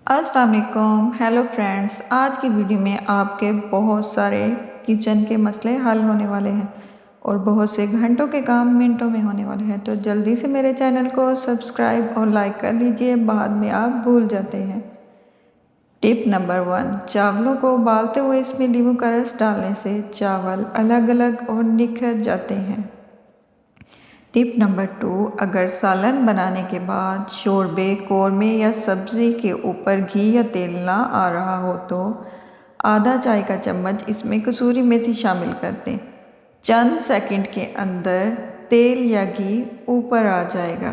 अस्सलाम वालेकुम। Hello friends, आज की वीडियो में आपके बहुत सारे किचन के मसले हल होने वाले हैं और बहुत से घंटों के काम मिनटों में होने वाले हैं। तो जल्दी से मेरे चैनल को सब्सक्राइब और लाइक कर लीजिए, बाद में आप भूल जाते हैं। टिप नंबर 1, चावलों को उबालते हुए इसमें नींबू का रस डालने से चावल अलग अलग और निखर जाते हैं। टिप नंबर 2, अगर सालन बनाने के बाद शोरबे, कौरमे या सब्ज़ी के ऊपर घी या तेल ना आ रहा हो तो आधा चाय का चम्मच इसमें कसूरी मेथी शामिल कर दें। चंद सेकंड के अंदर तेल या घी ऊपर आ जाएगा।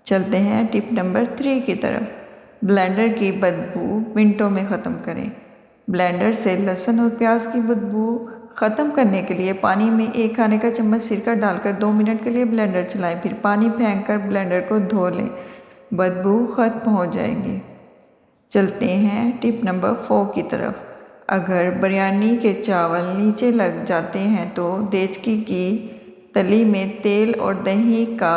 चलते हैं टिप नंबर 3 की तरफ। ब्लेंडर की बदबू मिनटों में ख़त्म करें। ब्लेंडर से लहसुन और प्याज की बदबू ख़त्म करने के लिए पानी में 1 खाने का चम्मच सिरका डालकर 2 मिनट के लिए ब्लेंडर चलाएं, फिर पानी फेंककर ब्लेंडर को धो लें, बदबू ख़त्म हो जाएगी। चलते हैं टिप नंबर 4 की तरफ। अगर बिरयानी के चावल नीचे लग जाते हैं तो देचकी की तली में तेल और दही का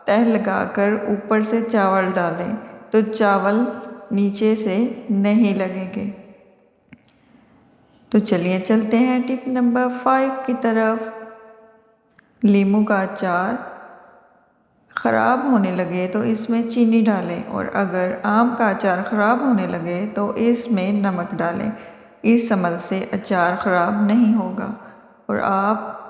तह लगाकर ऊपर से चावल डालें तो चावल नीचे से नहीं लगेंगे। तो चलिए चलते हैं टिप नंबर 5 की तरफ। नींबू का अचार ख़राब होने लगे तो इसमें चीनी डालें और अगर आम का अचार ख़राब होने लगे तो इसमें नमक डालें। इस अमल से अचार ख़राब नहीं होगा और आप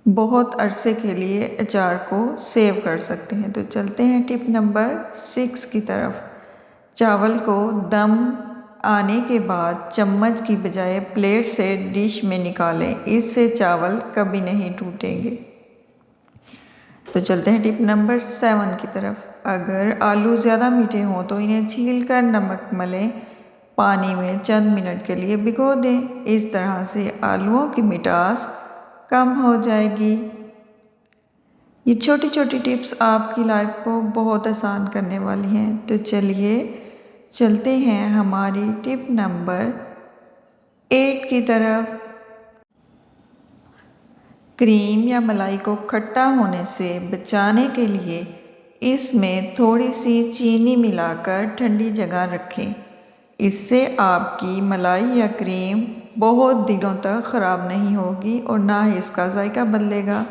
बहुत अरसे के लिए अचार को सेव कर सकते हैं। तो चलते हैं टिप नंबर 6 की तरफ। चावल को दम आने के बाद चम्मच की बजाय प्लेट से डिश में निकालें, इससे चावल कभी नहीं टूटेंगे। तो चलते हैं टिप नंबर 7 की तरफ। अगर आलू ज़्यादा मीठे हों तो इन्हें छील कर नमक मलें, पानी में चंद मिनट के लिए भिगो दें। इस तरह से आलूओं की मिठास कम हो जाएगी। ये छोटी छोटी टिप्स आपकी लाइफ को बहुत आसान करने वाली हैं। तो चलिए चलते हैं हमारी टिप नंबर 8 की तरफ। क्रीम या मलाई को खट्टा होने से बचाने के लिए इसमें थोड़ी सी चीनी मिलाकर ठंडी जगह रखें। इससे आपकी मलाई या क्रीम बहुत दिनों तक ख़राब नहीं होगी और ना ही इसका जायका बदलेगा।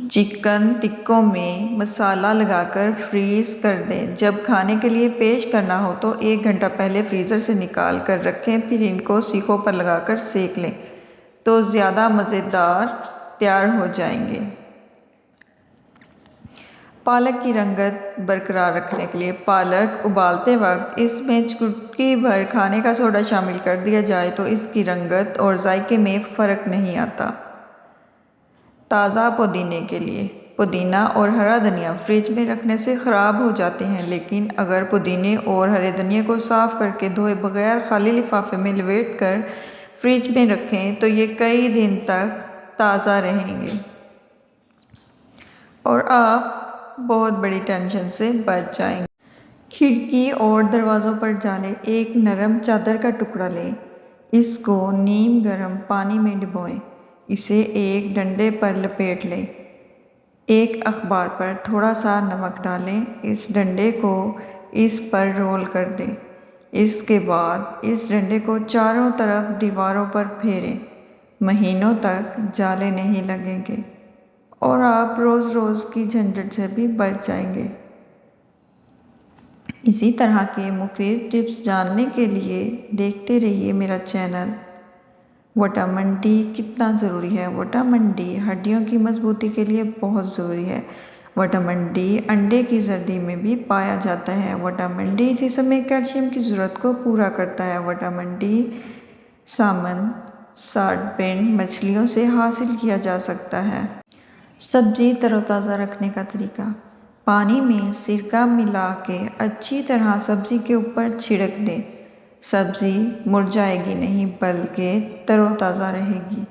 चिकन टिक्कों में मसाला लगाकर फ्रीज़ कर दें। जब खाने के लिए पेश करना हो तो 1 घंटा पहले फ्रीज़र से निकाल कर रखें, फिर इनको सीखों पर लगाकर सेक लें तो ज़्यादा मज़ेदार तैयार हो जाएंगे। पालक की रंगत बरकरार रखने के लिए पालक उबालते वक्त इसमें चुटकी भर खाने का सोडा शामिल कर दिया जाए तो इसकी रंगत और जायके में फ़र्क नहीं आता। ताज़ा पुदीने के लिए पुदीना और हरा धनिया फ्रिज में रखने से ख़राब हो जाते हैं, लेकिन अगर पुदीने और हरे धनिया को साफ़ करके धोए बगैर खाली लिफाफे में लपेट कर फ्रिज में रखें तो ये कई दिन तक ताज़ा रहेंगे और आप बहुत बड़ी टेंशन से बच जाएंगे। खिड़की और दरवाज़ों पर जाले एक नरम चादर का टुकड़ा लें, इसको नीम गर्म पानी में डुबोएं, इसे एक डंडे पर लपेट लें, एक अखबार पर थोड़ा सा नमक डालें, इस डंडे को इस पर रोल कर दें। इसके बाद इस डंडे को चारों तरफ दीवारों पर फेरें। महीनों तक जाले नहीं लगेंगे और आप रोज़ रोज़ की झंझट से भी बच जाएंगे। इसी तरह के मुफीद टिप्स जानने के लिए देखते रहिए मेरा चैनल। विटामिन डी कितना ज़रूरी है? विटामिन डी हड्डियों की मजबूती के लिए बहुत ज़रूरी है। विटामिन डी अंडे की जर्दी में भी पाया जाता है। विटामिन डी जिस्म में कैल्शियम की ज़रूरत को पूरा करता है। विटामिन डी सामन, सार्डिन मछलियों से हासिल किया जा सकता है। सब्ज़ी तरोताज़ा रखने का तरीका: पानी में सिरका मिला के अच्छी तरह सब्ज़ी के ऊपर छिड़क दें। सब्ज़ी मुरझाएगी नहीं बल्कि तरोताज़ा रहेगी।